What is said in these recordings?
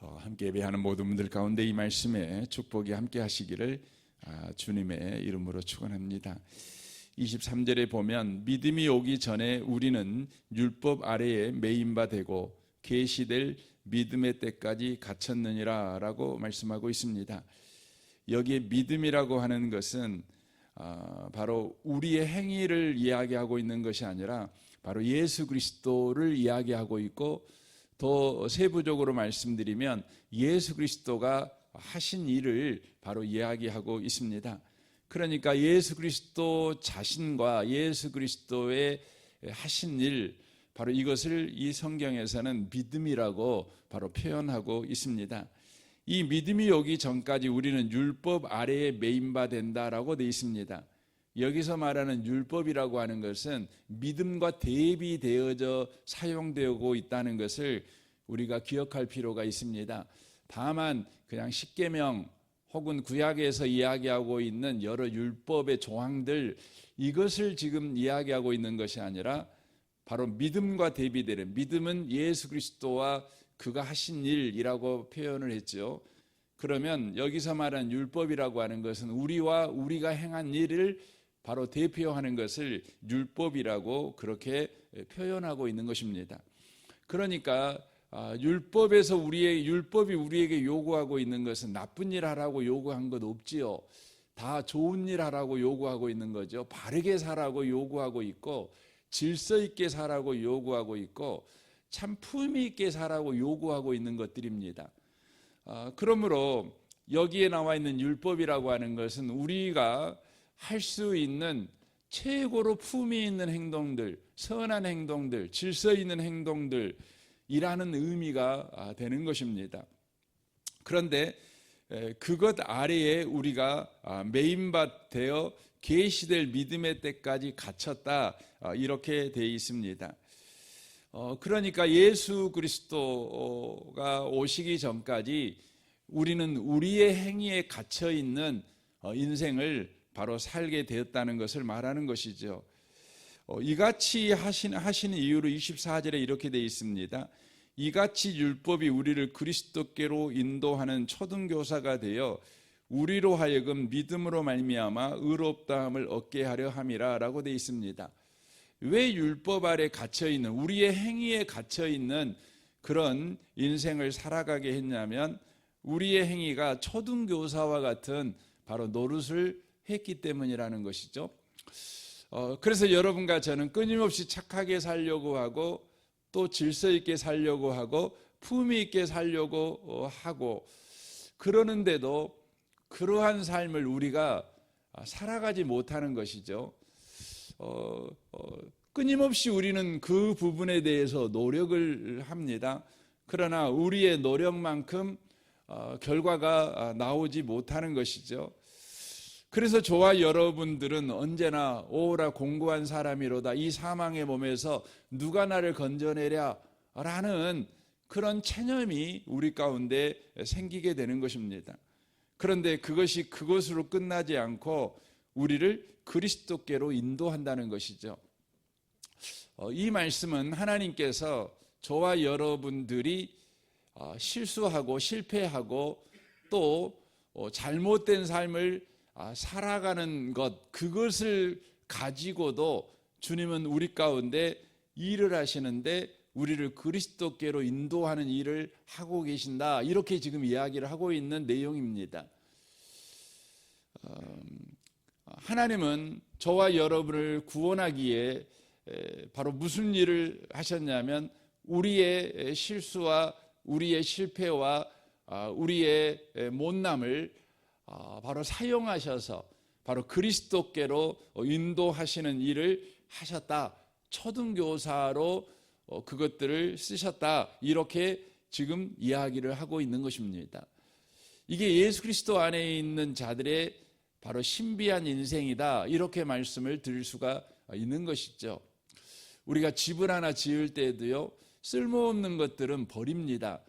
함께 예배하는 모든 분들 가운데 이 말씀에 축복이 함께 하시기를 주님의 이름으로 축원합니다. 23절에 보면 믿음이 오기 전에 우리는 율법 아래에 매인 바 되고 계시될 믿음의 때까지 갇혔느니라 라고 말씀하고 있습니다. 여기에 믿음이라고 하는 것은 바로 우리의 행위를 이야기하고 있는 것이 아니라 바로 예수 그리스도를 이야기하고 있고, 더 세부적으로 말씀드리면 예수 그리스도가 하신 일을 바로 이야기하고 있습니다. 그러니까 예수 그리스도 자신과 예수 그리스도의 하신 일, 바로 이것을 이 성경에서는 믿음이라고 바로 표현하고 있습니다. 이 믿음이 오기 전까지 우리는 율법 아래에 매인 바 된다라고 되어 있습니다. 여기서 말하는 율법이라고 하는 것은 믿음과 대비되어져 사용되고 있다는 것을 우리가 기억할 필요가 있습니다. 다만 그냥 십계명 혹은 구약에서 이야기하고 있는 여러 율법의 조항들, 이것을 지금 이야기하고 있는 것이 아니라 바로 믿음과 대비되는, 믿음은 예수 그리스도와 그가 하신 일이라고 표현을 했죠. 그러면 여기서 말한 율법이라고 하는 것은 우리와 우리가 행한 일을 바로 대표하는 것을 율법이라고 그렇게 표현하고 있는 것입니다. 그러니까 율법에서 율법이 우리에게 요구하고 있는 것은 나쁜 일 하라고 요구한 것 없지요. 다 좋은 일 하라고 요구하고 있는 거죠. 바르게 살라고 요구하고 있고, 질서 있게 살라고 요구하고 있고, 참 품위 있게 살라고 요구하고 있는 것들입니다. 그러므로 여기에 나와 있는 율법이라고 하는 것은 우리가 할 수 있는 최고로 품위 있는 행동들, 선한 행동들, 질서 있는 행동들이라는 의미가 되는 것입니다. 그런데 그것 아래에 우리가 매인밭 되어 계시될 믿음의 때까지 갇혔다, 이렇게 되어 있습니다. 그러니까 예수 그리스도가 오시기 전까지 우리는 우리의 행위에 갇혀 있는 인생을 바로 살게 되었다는 것을 말하는 것이죠. 이같이 하시는 이유로 24절에 이렇게 되어 있습니다. 이같이 율법이 우리를 그리스도께로 인도하는 초등교사가 되어 우리로 하여금 믿음으로 말미암아 의롭다함을 얻게 하려 함이라 라고 되어 있습니다. 왜 율법 아래 갇혀있는, 우리의 행위에 갇혀있는 그런 인생을 살아가게 했냐면 우리의 행위가 초등교사와 같은 바로 노릇을 했기 때문이라는 것이죠. 그래서 여러분과 저는 끊임없이 착하게 살려고 하고, 또 질서 있게 살려고 하고, 품위 있게 살려고 하고, 그러는데도 그러한 삶을 우리가 살아가지 못하는 것이죠. 끊임없이 우리는 그 부분에 대해서 노력을 합니다. 그러나 우리의 노력만큼 결과가 나오지 못하는 것이죠. 그래서 저와 여러분들은 언제나 오라 공고한 사람이로다, 이 사망의 몸에서 누가 나를 건져내랴 라는 그런 체념이 우리 가운데 생기게 되는 것입니다. 그런데 그것이 그것으로 끝나지 않고 우리를 그리스도께로 인도한다는 것이죠. 이 말씀은 하나님께서 저와 여러분들이 실수하고 실패하고 또 잘못된 삶을 살아가는 것, 그것을 가지고도 주님은 우리 가운데 일을 하시는데 우리를 그리스도께로 인도하는 일을 하고 계신다, 이렇게 지금 이야기를 하고 있는 내용입니다. 하나님은 저와 여러분을 구원하기에 바로 무슨 일을 하셨냐면 우리의 실수와 우리의 실패와 우리의 못남을 바로 사용하셔서 바로 그리스도께로 인도하시는 일을 하셨다, 초등교사로 그것들을 쓰셨다, 이렇게 지금 이야기를 하고 있는 것입니다. 이게 예수 그리스도 안에 있는 자들의 바로 신비한 인생이다, 이렇게 말씀을 드릴 수가 있는 것이죠. 우리가 집을 하나 지을 때도요, 쓸모없는 것들은 버립니다.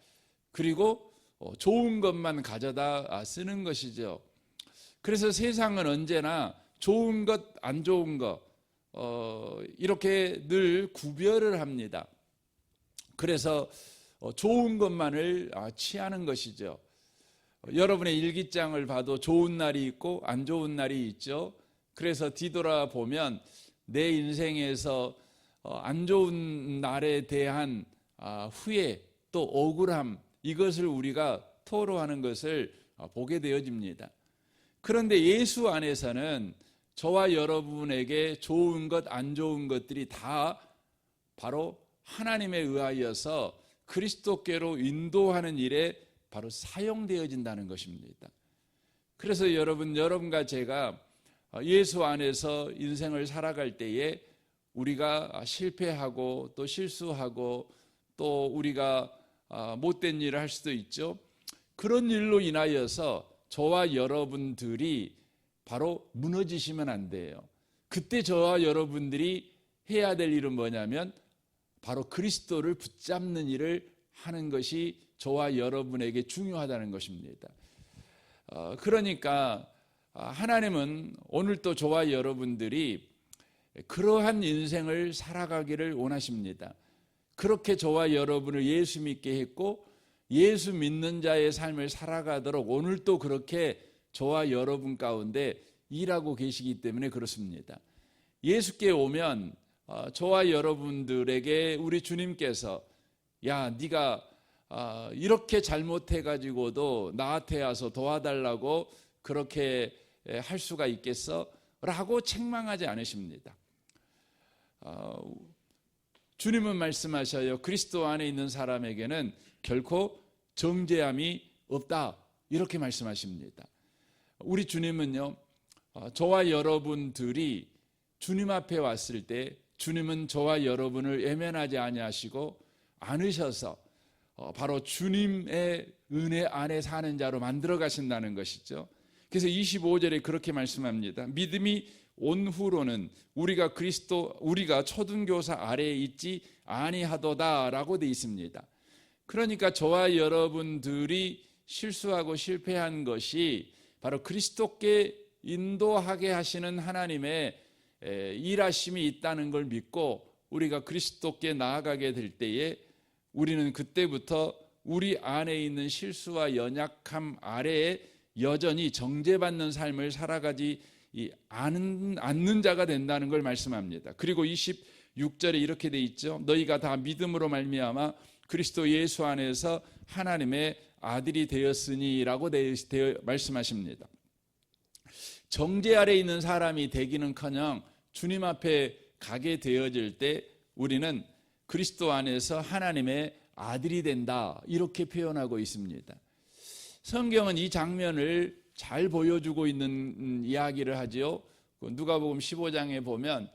그리고 좋은 것만 가져다 쓰는 것이죠. 그래서 세상은 언제나 좋은 것, 안 좋은 것, 이렇게 늘 구별을 합니다. 그래서 좋은 것만을 취하는 것이죠. 여러분의 일기장을 봐도 좋은 날이 있고 안 좋은 날이 있죠. 그래서 뒤돌아보면 내 인생에서 안 좋은 날에 대한 후회 또 억울함, 이것을 우리가 토로하는 것을 보게 되어집니다. 그런데 예수 안에서는 저와 여러분에게 좋은 것, 안 좋은 것들이 다 바로 하나님에 의하여서 그리스도께로 인도하는 일에 바로 사용되어진다는 것입니다. 그래서 여러분과 제가 예수 안에서 인생을 살아갈 때에 우리가 실패하고 또 실수하고 또 우리가 못된 일을 할 수도 있죠. 그런 일로 인하여서 저와 여러분들이 바로 무너지시면 안 돼요. 그때 저와 여러분들이 해야 될 일은 뭐냐면 바로 그리스도를 붙잡는 일을 하는 것이 저와 여러분에게 중요하다는 것입니다. 그러니까 하나님은 오늘도 저와 여러분들이 그러한 인생을 살아가기를 원하십니다. 그렇게 저와 여러분을 예수 믿게 했고 예수 믿는 자의 삶을 살아가도록 오늘도 그렇게 저와 여러분 가운데 일하고 계시기 때문에 그렇습니다. 예수께 오면 저와 여러분들에게 우리 주님께서 야, 네가 이렇게 잘못해가지고도 나한테 와서 도와달라고 그렇게 할 수가 있겠어? 라고 책망하지 않으십니다. 주님은 말씀하셔요. 그리스도 안에 있는 사람에게는 결코 정죄함이 없다. 이렇게 말씀하십니다. 우리 주님은요, 저와 여러분들이 주님 앞에 왔을 때 주님은 저와 여러분을 외면하지 아니하시고 안으셔서 바로 주님의 은혜 안에 사는 자로 만들어 가신다는 것이죠. 그래서 25절에 그렇게 말씀합니다. 믿음이 온 후로는 우리가 초등교사 아래에 있지 아니하도다라고 되어 있습니다. 그러니까 저와 여러분들이 실수하고 실패한 것이 바로 그리스도께 인도하게 하시는 하나님의 일하심이 있다는 걸 믿고 우리가 그리스도께 나아가게 될 때에 우리는 그때부터 우리 안에 있는 실수와 연약함 아래에 여전히 정죄받는 삶을 살아가지 않는 자가 된다는 걸 말씀합니다. 그리고 26절에 이렇게 돼 있죠. 너희가 다 믿음으로 말미암아 그리스도 예수 안에서 하나님의 아들이 되었으니라고 말씀하십니다. 정죄 아래 있는 사람이 되기는커녕 주님 앞에 가게 되어질 때 우리는 그리스도 안에서 하나님의 아들이 된다, 이렇게 표현하고 있습니다. 성경은 이 장면을 잘 보여주고 있는 이야기를 하지요. 누가복음 15장에 보면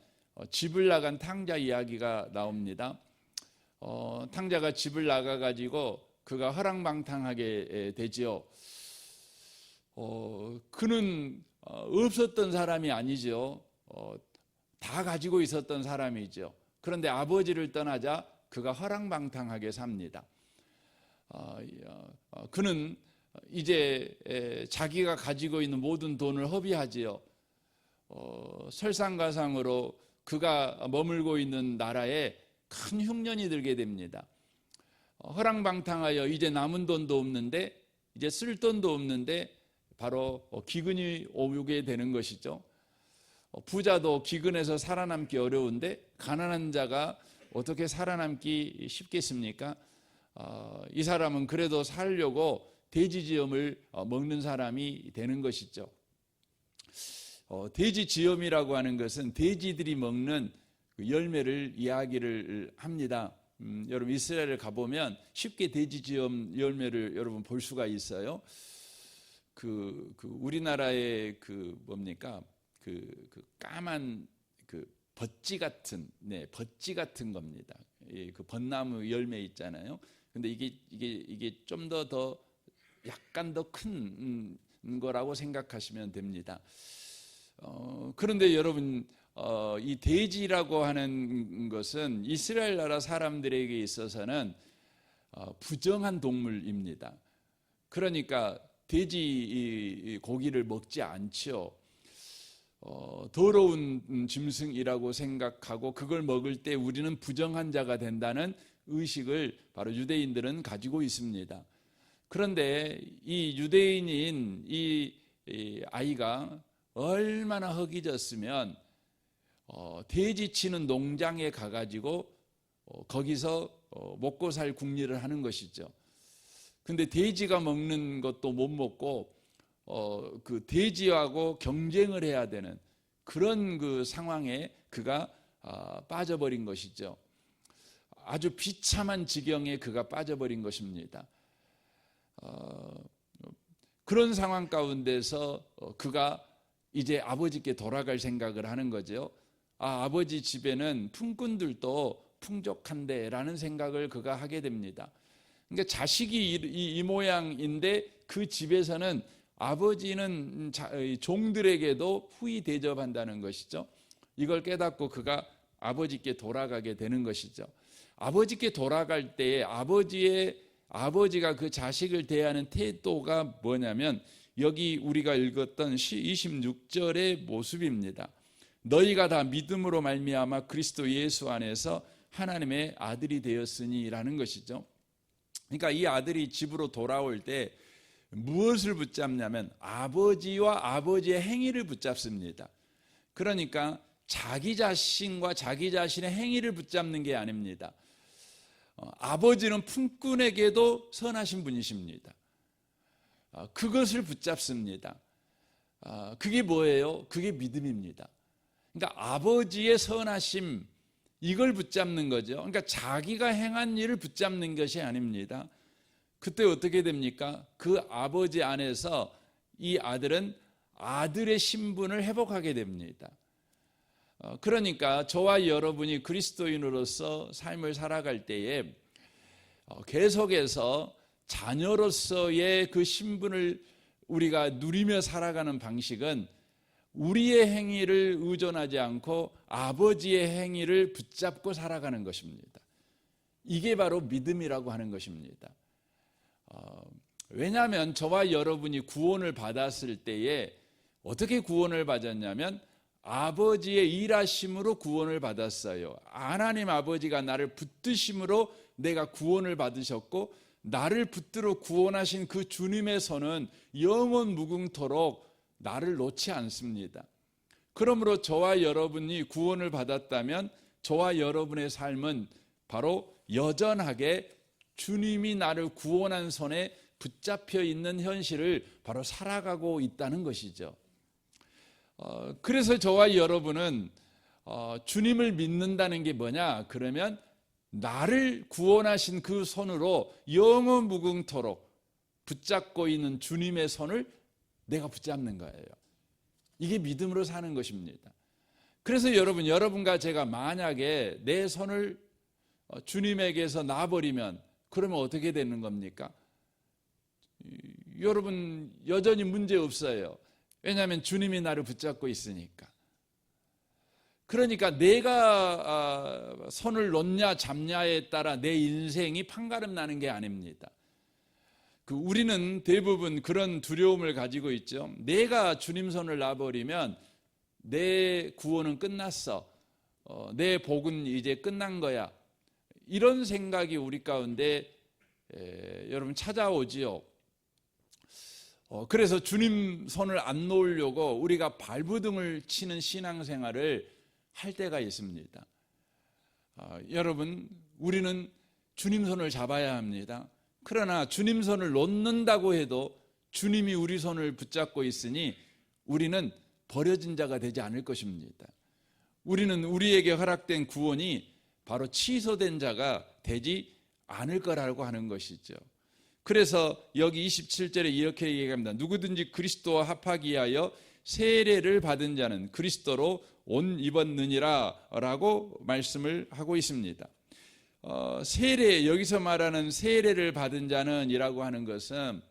집을 나간 탕자 이야기가 나옵니다. 탕자가 집을 나가가지고 그가 허랑방탕하게 되지요. 그는 없었던 사람이 아니죠. 다 가지고 있었던 사람이죠. 그런데 아버지를 떠나자 그가 허랑방탕하게 삽니다. 그는 이제 자기가 가지고 있는 모든 돈을 허비하지요. 설상가상으로 그가 머물고 있는 나라에 큰 흉년이 들게 됩니다. 허랑방탕하여 이제 남은 돈도 없는데, 이제 쓸 돈도 없는데 바로 기근이 오게 되는 것이죠. 부자도 기근에서 살아남기 어려운데 가난한 자가 어떻게 살아남기 쉽겠습니까? 이 사람은 그래도 살려고 돼지지엄을 먹는 사람이 되는 것이죠. 돼지지엄이라고 하는 것은 돼지들이 먹는 열매를 이야기를 합니다. 여러분 이스라엘을 가보면 쉽게 돼지지엄 열매를 여러분 볼 수가 있어요. 우리나라의 뭡니까? 까만 버찌 같은 겁니다. 그 벚나무 열매 있잖아요. 근데 이게 좀 더 약간 더 큰 거라고 생각하시면 됩니다. 그런데 여러분 이 돼지라고 하는 것은 이스라엘 나라 사람들에게 있어서는 부정한 동물입니다. 그러니까 돼지 고기를 먹지 않죠. 더러운 짐승이라고 생각하고 그걸 먹을 때 우리는 부정한 자가 된다는 의식을 바로 유대인들은 가지고 있습니다. 그런데 이 유대인인 이 아이가 얼마나 허기졌으면 돼지 치는 농장에 가가지고 거기서 먹고 살 궁리를 하는 것이죠. 근데 돼지가 먹는 것도 못 먹고 그 돼지하고 경쟁을 해야 되는 그런 그 상황에 그가 빠져버린 것이죠. 아주 비참한 지경에 그가 빠져버린 것입니다. 그런 상황 가운데서 그가 이제 아버지께 돌아갈 생각을 하는 거죠. 아버지 집에는 품꾼들도 풍족한데 라는 생각을 그가 하게 됩니다. 그러니까 자식이 이 모양인데 그 집에서는 아버지는 종들에게도 후히 대접한다는 것이죠. 이걸 깨닫고 그가 아버지께 돌아가게 되는 것이죠. 아버지께 돌아갈 때에 아버지가 그 자식을 대하는 태도가 뭐냐면 여기 우리가 읽었던 26절의 모습입니다. 너희가 다 믿음으로 말미암아 그리스도 예수 안에서 하나님의 아들이 되었으니라는 것이죠. 그러니까 이 아들이 집으로 돌아올 때 무엇을 붙잡냐면 아버지와 아버지의 행위를 붙잡습니다. 그러니까 자기 자신과 자기 자신의 행위를 붙잡는 게 아닙니다. 아버지는 품꾼에게도 선하신 분이십니다. 그것을 붙잡습니다. 그게 뭐예요? 그게 믿음입니다. 그러니까 아버지의 선하심, 이걸 붙잡는 거죠. 그러니까 자기가 행한 일을 붙잡는 것이 아닙니다. 그때 어떻게 됩니까? 그 아버지 안에서 이 아들은 아들의 신분을 회복하게 됩니다. 그러니까 저와 여러분이 그리스도인으로서 삶을 살아갈 때에 계속해서 자녀로서의 그 신분을 우리가 누리며 살아가는 방식은 우리의 행위를 의존하지 않고 아버지의 행위를 붙잡고 살아가는 것입니다. 이게 바로 믿음이라고 하는 것입니다. 왜냐하면 저와 여러분이 구원을 받았을 때에 어떻게 구원을 받았냐면 아버지의 일하심으로 구원을 받았어요. 하나님 아버지가 나를 붙드심으로 내가 구원을 받으셨고 나를 붙들어 구원하신 그 주님의 손은 영원 무궁토록 나를 놓지 않습니다. 그러므로 저와 여러분이 구원을 받았다면 저와 여러분의 삶은 바로 여전하게 주님이 나를 구원한 손에 붙잡혀 있는 현실을 바로 살아가고 있다는 것이죠. 그래서 저와 여러분은 주님을 믿는다는 게 뭐냐? 그러면 나를 구원하신 그 손으로 영원 무궁토록 붙잡고 있는 주님의 손을 내가 붙잡는 거예요. 이게 믿음으로 사는 것입니다. 그래서 여러분과 제가 만약에 내 손을 주님에게서 놔버리면 그러면 어떻게 되는 겁니까? 여러분 여전히 문제 없어요. 왜냐하면 주님이 나를 붙잡고 있으니까. 그러니까 내가 손을 놓냐 잡냐에 따라 내 인생이 판가름 나는 게 아닙니다. 우리는 대부분 그런 두려움을 가지고 있죠. 내가 주님 손을 놔버리면 내 구원은 끝났어. 내 복은 이제 끝난 거야. 이런 생각이 우리 가운데 여러분 찾아오지요. 그래서 주님 손을 안 놓으려고 우리가 발버둥을 치는 신앙생활을 할 때가 있습니다. 여러분, 우리는 주님 손을 잡아야 합니다. 그러나 주님 손을 놓는다고 해도 주님이 우리 손을 붙잡고 있으니 우리는 버려진 자가 되지 않을 것입니다. 우리는 우리에게 허락된 구원이 바로 취소된 자가 되지 않을 거라고 하는 것이죠. 그래서 여기 27절에 이렇게 얘기합니다. 누구든지 그리스도와 합하기 위하여 세례를 받은 자는 그리스도로 옷 입었느니라 라고 말씀을 하고 있습니다. 세례, 여기서 말하는 세례를 받은 자는 이라고 하는 것은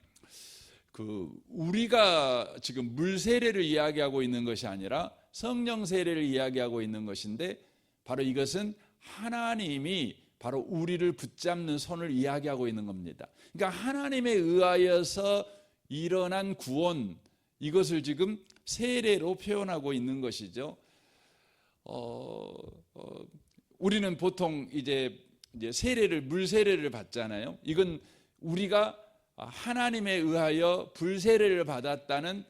우리가 지금 물 세례를 이야기하고 있는 것이 아니라 성령 세례를 이야기하고 있는 것인데 바로 이것은 하나님이 바로 우리를 붙잡는 손을 이야기하고 있는 겁니다. 그러니까 하나님에 의하여서 일어난 구원, 이것을 지금 세례로 표현하고 있는 것이죠. 우리는 보통 이제 이제 세례를 물 세례를 받잖아요. 이건 우리가 하나님에 의하여 불세례를 받았다는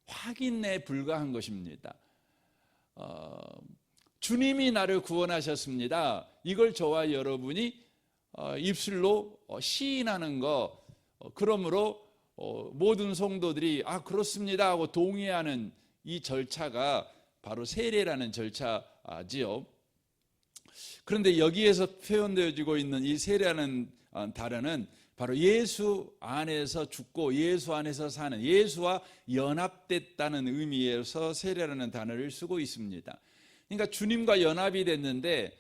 확인에 불과한 것입니다. 주님이 나를 구원하셨습니다. 이걸 저와 여러분이 입술로 시인하는 거, 그러므로 모든 성도들이 그렇습니다 하고 동의하는 이 절차가 바로 세례라는 절차지요. 그런데 여기에서 표현되어지고 있는 이 세례라는 단어는 바로 예수 안에서 죽고 예수 안에서 사는, 예수와 연합됐다는 의미에서 세례라는 단어를 쓰고 있습니다. 그러니까 주님과 연합이 됐는데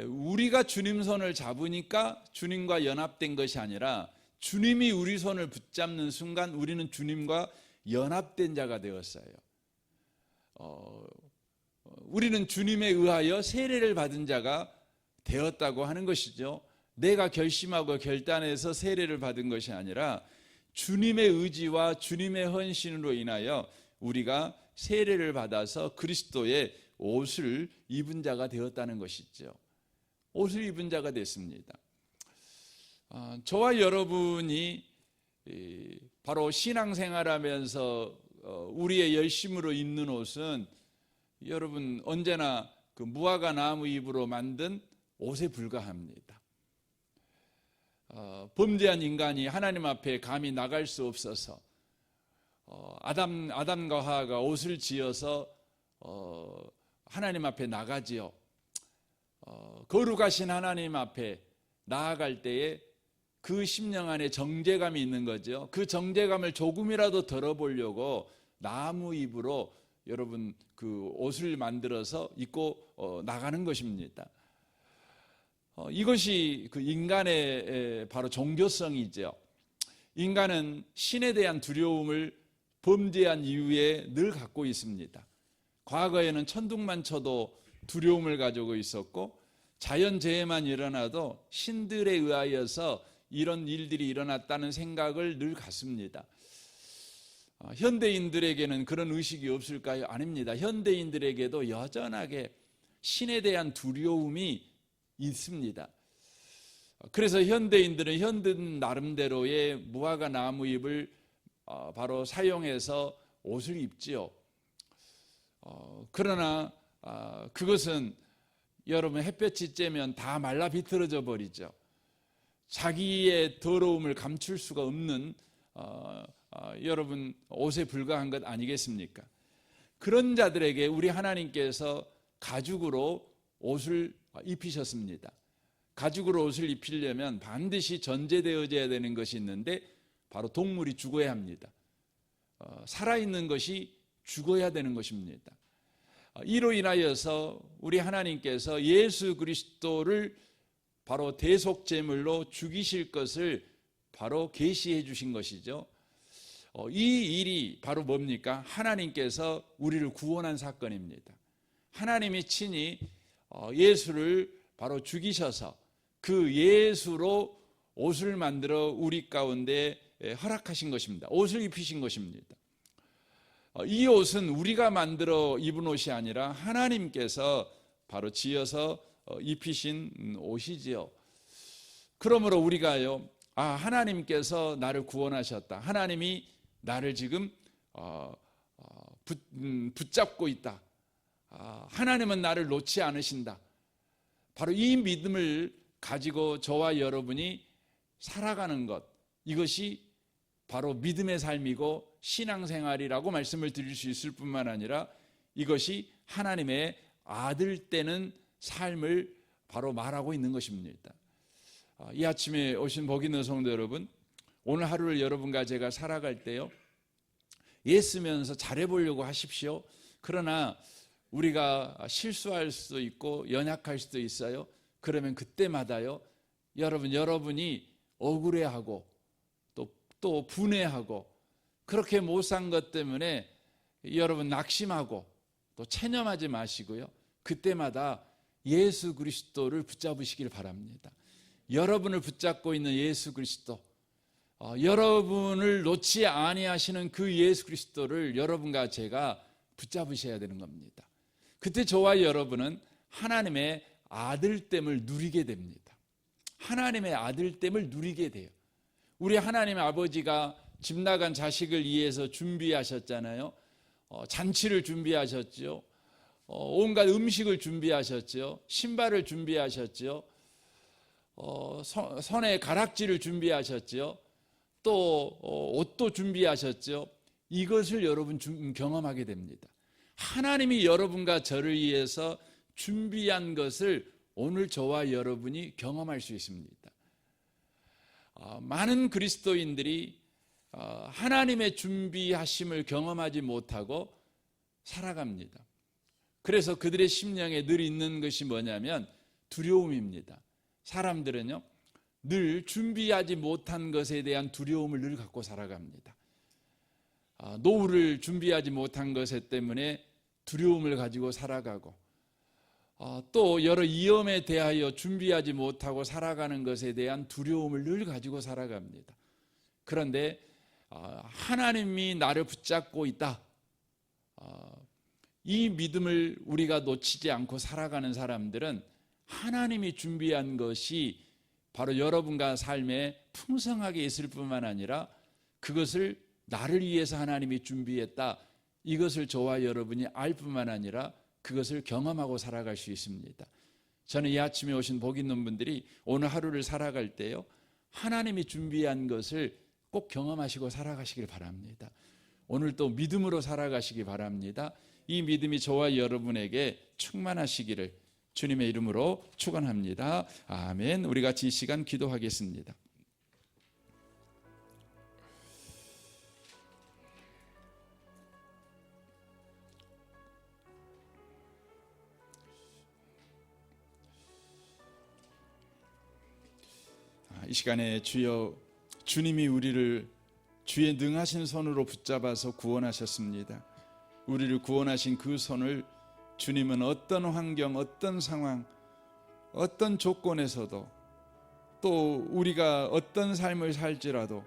우리가 주님 손을 잡으니까 주님과 연합된 것이 아니라 주님이 우리 손을 붙잡는 순간 우리는 주님과 연합된 자가 되었어요. 우리는 주님에 의하여 세례를 받은 자가 되었다고 하는 것이죠. 내가 결심하고 결단해서 세례를 받은 것이 아니라 주님의 의지와 주님의 헌신으로 인하여 우리가 세례를 받아서 그리스도의 옷을 입은 자가 되었다는 것이죠. 옷을 입은 자가 됐습니다. 저와 여러분이 바로 신앙생활하면서 우리의 열심으로 입는 옷은 여러분 언제나 그 무화과 나무 잎으로 만든 옷에 불과합니다. 범죄한 인간이 하나님 앞에 감히 나갈 수 없어서 아담과 하와가 옷을 지어서 하나님 앞에 나가지요. 거룩하신 하나님 앞에 나아갈 때에 그 심령 안에 정죄감이 있는 거죠. 그 정죄감을 조금이라도 덜어보려고 나무 잎으로 여러분 그 옷을 만들어서 입고 나가는 것입니다. 이것이 그 인간의 바로 종교성이죠. 인간은 신에 대한 두려움을 범죄한 이후에 늘 갖고 있습니다. 과거에는 천둥만 쳐도 두려움을 가지고 있었고 자연재해만 일어나도 신들에 의하여서 이런 일들이 일어났다는 생각을 늘 갖습니다. 현대인들에게는 그런 의식이 없을까요? 아닙니다. 현대인들에게도 여전하게 신에 대한 두려움이 있습니다. 그래서 현대인들은 현대 나름대로의 무화과 나무 잎을 바로 사용해서 옷을 입지요. 그러나 그것은 여러분 햇볕이 쬐면 다 말라 비틀어져 버리죠. 자기의 더러움을 감출 수가 없는 여러분 옷에 불과한 것 아니겠습니까? 그런 자들에게 우리 하나님께서 가죽으로 옷을 입히셨습니다. 가죽으로 옷을 입히려면 반드시 전제되어져야 되는 것이 있는데 바로 동물이 죽어야 합니다. 살아있는 것이 죽어야 되는 것입니다. 이로 인하여서 우리 하나님께서 예수 그리스도를 바로 대속제물로 죽이실 것을 바로 계시해 주신 것이죠. 이 일이 바로 뭡니까? 하나님께서 우리를 구원한 사건입니다. 하나님이 친히 예수를 바로 죽이셔서 그 예수로 옷을 만들어 우리 가운데 허락하신 것입니다. 옷을 입히신 것입니다. 이 옷은 우리가 만들어 입은 옷이 아니라 하나님께서 바로 지어서 입히신 옷이지요. 그러므로 우리가요, 하나님께서 나를 구원하셨다. 하나님이 나를 지금 붙잡고 있다. 하나님은 나를 놓지 않으신다. 바로 이 믿음을 가지고 저와 여러분이 살아가는 것, 이것이 바로 믿음의 삶이고 신앙생활이라고 말씀을 드릴 수 있을 뿐만 아니라 이것이 하나님의 아들 되는 삶을 바로 말하고 있는 것입니다. 이 아침에 오신 복 있는 성도 여러분, 오늘 하루를 여러분과 제가 살아갈 때요, 애쓰면서 잘해보려고 하십시오. 그러나 우리가 실수할 수도 있고 연약할 수도 있어요. 그러면 그때마다요, 여러분이 억울해하고 또 분해하고 그렇게 못 산 것 때문에 여러분 낙심하고 또 체념하지 마시고요. 그때마다 예수 그리스도를 붙잡으시길 바랍니다. 여러분을 붙잡고 있는 예수 그리스도, 여러분을 놓지 아니하시는 그 예수 그리스도를 여러분과 제가 붙잡으셔야 되는 겁니다. 그때 저와 여러분은 하나님의 아들됨을 누리게 됩니다. 하나님의 아들됨을 누리게 돼요. 우리 하나님의 아버지가 집 나간 자식을 위해서 준비하셨잖아요. 잔치를 준비하셨죠. 온갖 음식을 준비하셨죠. 신발을 준비하셨죠. 손에 가락지를 준비하셨죠. 또 옷도 준비하셨죠. 이것을 여러분 경험하게 됩니다. 하나님이 여러분과 저를 위해서 준비한 것을 오늘 저와 여러분이 경험할 수 있습니다. 많은 그리스도인들이 하나님의 준비하심을 경험하지 못하고 살아갑니다. 그래서 그들의 심령에 늘 있는 것이 뭐냐면 두려움입니다. 사람들은요, 늘 준비하지 못한 것에 대한 두려움을 늘 갖고 살아갑니다. 노후를 준비하지 못한 것 때문에 두려움을 가지고 살아가고, 또 여러 위험에 대하여 준비하지 못하고 살아가는 것에 대한 두려움을 늘 가지고 살아갑니다. 그런데 하나님이 나를 붙잡고 있다, 이 믿음을 우리가 놓치지 않고 살아가는 사람들은 하나님이 준비한 것이 바로 여러분과 삶에 풍성하게 있을 뿐만 아니라 그것을 나를 위해서 하나님이 준비했다, 이것을 저와 여러분이 알 뿐만 아니라 그것을 경험하고 살아갈 수 있습니다. 저는 이 아침에 오신 복 있는 분들이 오늘 하루를 살아갈 때요, 하나님이 준비한 것을 꼭 경험하시고 살아가시길 바랍니다. 오늘 또 믿음으로 살아가시기 바랍니다. 이 믿음이 저와 여러분에게 충만하시기를 주님의 이름으로 축원합니다. 아멘. 우리 같이 이 시간 기도하겠습니다. 이 시간에 주여, 주님이 우리를 주의 능하신 손으로 붙잡아서 구원하셨습니다. 우리를 구원하신 그 손을 주님은 어떤 환경, 어떤 상황, 어떤 조건에서도, 또 우리가 어떤 삶을 살지라도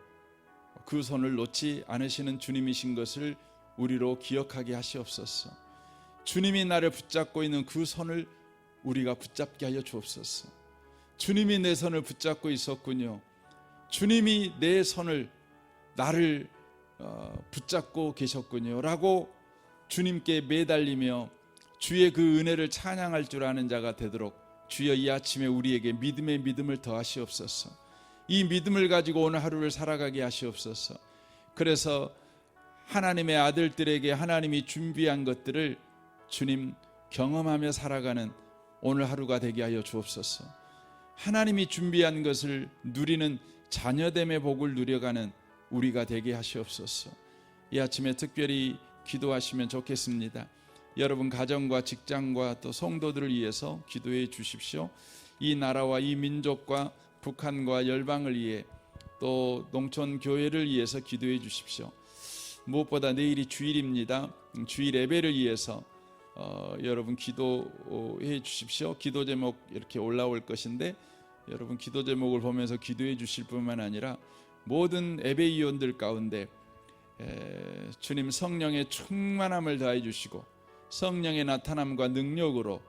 그 손을 놓지 않으시는 주님이신 것을 우리로 기억하게 하시옵소서. 주님이 나를 붙잡고 있는 그 손을 우리가 붙잡게 하여 주옵소서. 주님이 내 손을 붙잡고 있었군요. 주님이 내 손을, 나를 붙잡고 계셨군요 라고 주님께 매달리며 주의 그 은혜를 찬양할 줄 아는 자가 되도록 주여, 이 아침에 우리에게 믿음의 믿음을 더하시옵소서. 이 믿음을 가지고 오늘 하루를 살아가게 하시옵소서. 그래서 하나님의 아들들에게 하나님이 준비한 것들을 주님 경험하며 살아가는 오늘 하루가 되게 하여 주옵소서. 하나님이 준비한 것을 누리는 자녀됨의 복을 누려가는 우리가 되게 하시옵소서. 이 아침에 특별히 기도하시면 좋겠습니다. 여러분 가정과 직장과 또 성도들을 위해서 기도해 주십시오. 이 나라와 이 민족과 북한과 열방을 위해, 또 농촌 교회를 위해서 기도해 주십시오. 무엇보다 내일이 주일입니다. 주일 예배를 위해서 여러분 기도해 주십시오. 기도 제목 이렇게 올라올 것인데, 여러분 기도 제목을 보면서 기도해 주실 뿐만 아니라 모든 예배위원들 가운데 주님 성령의 충만함을 더해 주시고 성령의 나타남과 능력으로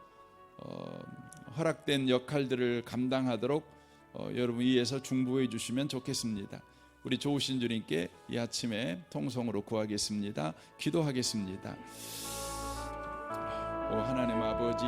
허락된 역할들을 감당하도록 여러분 위해서 중보해 주시면 좋겠습니다. 우리 좋으신 주님께 이 아침에 통성으로 구하겠습니다. 기도하겠습니다. 오 하나님 아버지,